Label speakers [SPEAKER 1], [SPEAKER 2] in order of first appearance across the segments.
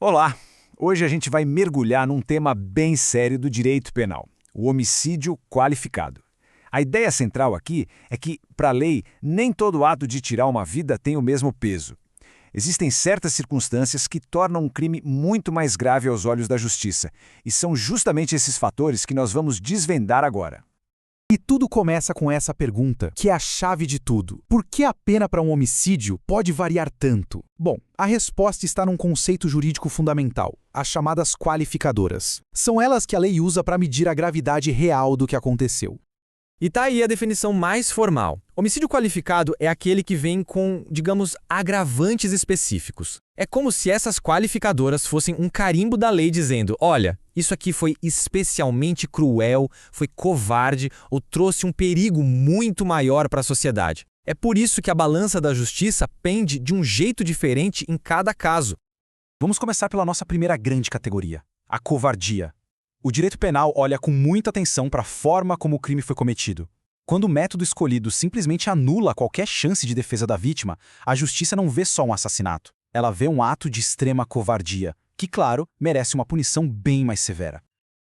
[SPEAKER 1] Olá! Hoje a gente vai mergulhar num tema bem sério do direito penal, o homicídio qualificado. A ideia central aqui é que, para a lei, nem todo ato de tirar uma vida tem o mesmo peso. Existem certas circunstâncias que tornam um crime muito mais grave aos olhos da justiça, e são justamente esses fatores que nós vamos desvendar agora.
[SPEAKER 2] E tudo começa com essa pergunta, que é a chave de tudo. Por que a pena para um homicídio pode variar tanto? Bom, a resposta está num conceito jurídico fundamental, as chamadas qualificadoras. São elas que a lei usa para medir a gravidade real do que aconteceu.
[SPEAKER 3] E tá aí a definição mais formal. Homicídio qualificado é aquele que vem com, digamos, agravantes específicos. É como se essas qualificadoras fossem um carimbo da lei dizendo: olha, isso aqui foi especialmente cruel, foi covarde ou trouxe um perigo muito maior para a sociedade. É por isso que a balança da justiça pende de um jeito diferente em cada caso.
[SPEAKER 2] Vamos começar pela nossa primeira grande categoria, a covardia. O direito penal olha com muita atenção para a forma como o crime foi cometido. Quando o método escolhido simplesmente anula qualquer chance de defesa da vítima, a justiça não vê só um assassinato. Ela vê um ato de extrema covardia, que, claro, merece uma punição bem mais severa.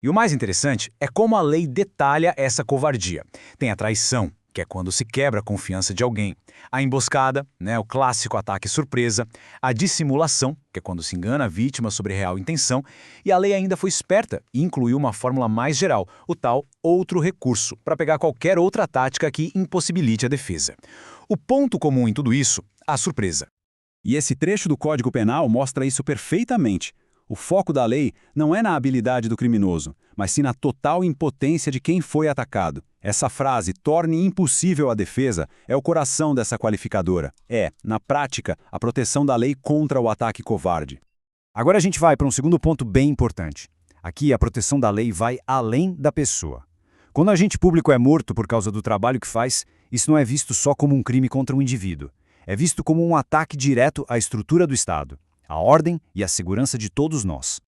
[SPEAKER 1] E o mais interessante é como a lei detalha essa covardia. Tem a traição, que é quando se quebra a confiança de alguém. A emboscada, o clássico ataque surpresa. A dissimulação, que é quando se engana a vítima sobre real intenção. E a lei ainda foi esperta e incluiu uma fórmula mais geral, o tal outro recurso, para pegar qualquer outra tática que impossibilite a defesa. O ponto comum em tudo isso, a surpresa.
[SPEAKER 4] E esse trecho do Código Penal mostra isso perfeitamente. O foco da lei não é na habilidade do criminoso, mas sim na total impotência de quem foi atacado. Essa frase, torne impossível a defesa, é o coração dessa qualificadora. É, na prática, a proteção da lei contra o ataque covarde.
[SPEAKER 1] Agora a gente vai para um segundo ponto bem importante. Aqui a proteção da lei vai além da pessoa. Quando o agente público é morto por causa do trabalho que faz, isso não é visto só como um crime contra um indivíduo. É visto como um ataque direto à estrutura do Estado, à ordem e à segurança de todos nós.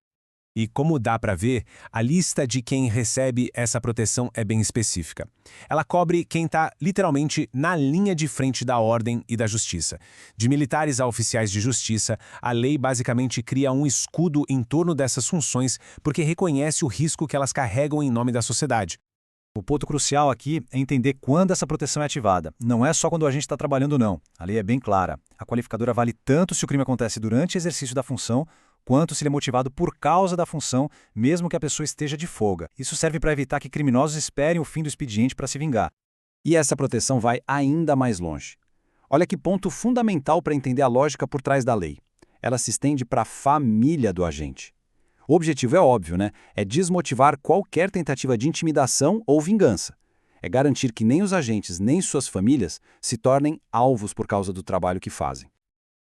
[SPEAKER 5] E como dá para ver, a lista de quem recebe essa proteção é bem específica. Ela cobre quem está literalmente na linha de frente da ordem e da justiça. De militares a oficiais de justiça, a lei basicamente cria um escudo em torno dessas funções porque reconhece o risco que elas carregam em nome da sociedade.
[SPEAKER 2] O ponto crucial aqui é entender quando essa proteção é ativada. Não é só quando a gente está trabalhando, não. A lei é bem clara. A qualificadora vale tanto se o crime acontece durante o exercício da função, quanto se ele é motivado por causa da função, mesmo que a pessoa esteja de folga. Isso serve para evitar que criminosos esperem o fim do expediente para se vingar.
[SPEAKER 4] E essa proteção vai ainda mais longe. Olha que ponto fundamental para entender a lógica por trás da lei. Ela se estende para a família do agente. O objetivo é óbvio, né? É desmotivar qualquer tentativa de intimidação ou vingança. É garantir que nem os agentes nem suas famílias se tornem alvos por causa do trabalho que fazem.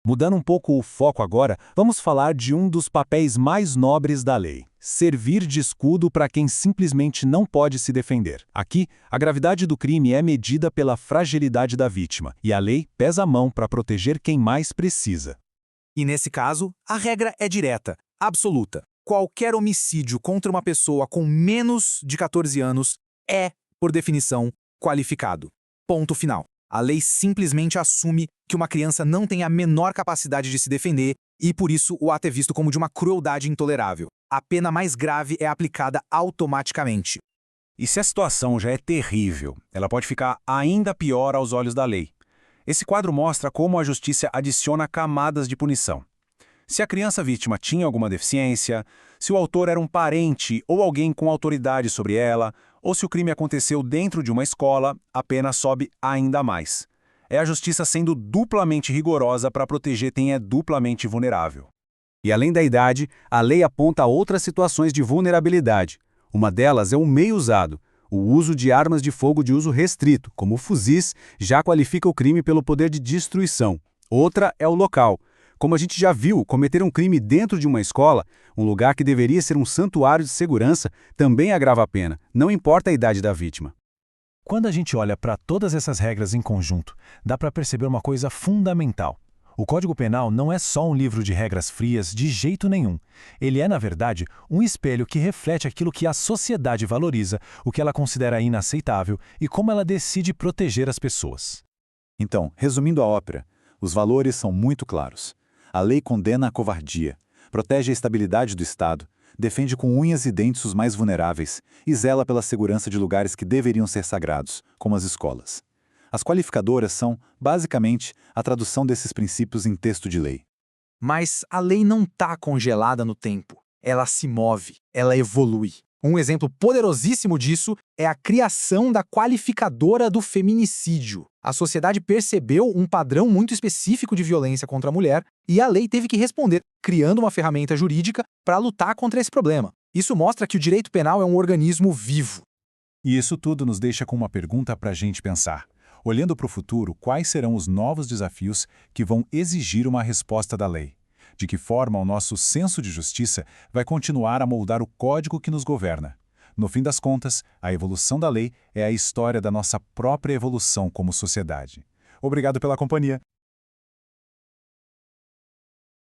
[SPEAKER 5] Mudando um pouco o foco agora, vamos falar de um dos papéis mais nobres da lei: servir de escudo para quem simplesmente não pode se defender. Aqui, a gravidade do crime é medida pela fragilidade da vítima, e a lei pesa a mão para proteger quem mais precisa.
[SPEAKER 2] E nesse caso, a regra é direta, absoluta. Qualquer homicídio contra uma pessoa com menos de 14 anos é, por definição, qualificado. Ponto final. A lei simplesmente assume que uma criança não tem a menor capacidade de se defender e, por isso, o ato é visto como de uma crueldade intolerável. A pena mais grave é aplicada automaticamente.
[SPEAKER 1] E se a situação já é terrível, ela pode ficar ainda pior aos olhos da lei. Esse quadro mostra como a justiça adiciona camadas de punição. Se a criança vítima tinha alguma deficiência, se o autor era um parente ou alguém com autoridade sobre ela, ou se o crime aconteceu dentro de uma escola, a pena sobe ainda mais. É a justiça sendo duplamente rigorosa para proteger quem é duplamente vulnerável. E além da idade, a lei aponta outras situações de vulnerabilidade. Uma delas é o meio usado. O uso de armas de fogo de uso restrito, como fuzis, já qualifica o crime pelo poder de destruição. Outra é o local. Como a gente já viu, cometer um crime dentro de uma escola, um lugar que deveria ser um santuário de segurança, também agrava a pena, não importa a idade da vítima.
[SPEAKER 5] Quando a gente olha para todas essas regras em conjunto, dá para perceber uma coisa fundamental. O Código Penal não é só um livro de regras frias de jeito nenhum. Ele é, na verdade, um espelho que reflete aquilo que a sociedade valoriza, o que ela considera inaceitável e como ela decide proteger as pessoas.
[SPEAKER 6] Então, resumindo a ópera, os valores são muito claros. A lei condena a covardia, protege a estabilidade do Estado, defende com unhas e dentes os mais vulneráveis e zela pela segurança de lugares que deveriam ser sagrados, como as escolas. As qualificadoras são, basicamente, a tradução desses princípios em texto de lei.
[SPEAKER 2] Mas a lei não está congelada no tempo. Ela se move, ela evolui. Um exemplo poderosíssimo disso é a criação da qualificadora do feminicídio. A sociedade percebeu um padrão muito específico de violência contra a mulher e a lei teve que responder, criando uma ferramenta jurídica para lutar contra esse problema. Isso mostra que o direito penal é um organismo vivo.
[SPEAKER 1] E isso tudo nos deixa com uma pergunta para a gente pensar. Olhando para o futuro, quais serão os novos desafios que vão exigir uma resposta da lei? De que forma o nosso senso de justiça vai continuar a moldar o código que nos governa? No fim das contas, a evolução da lei é a história da nossa própria evolução como sociedade. Obrigado pela companhia.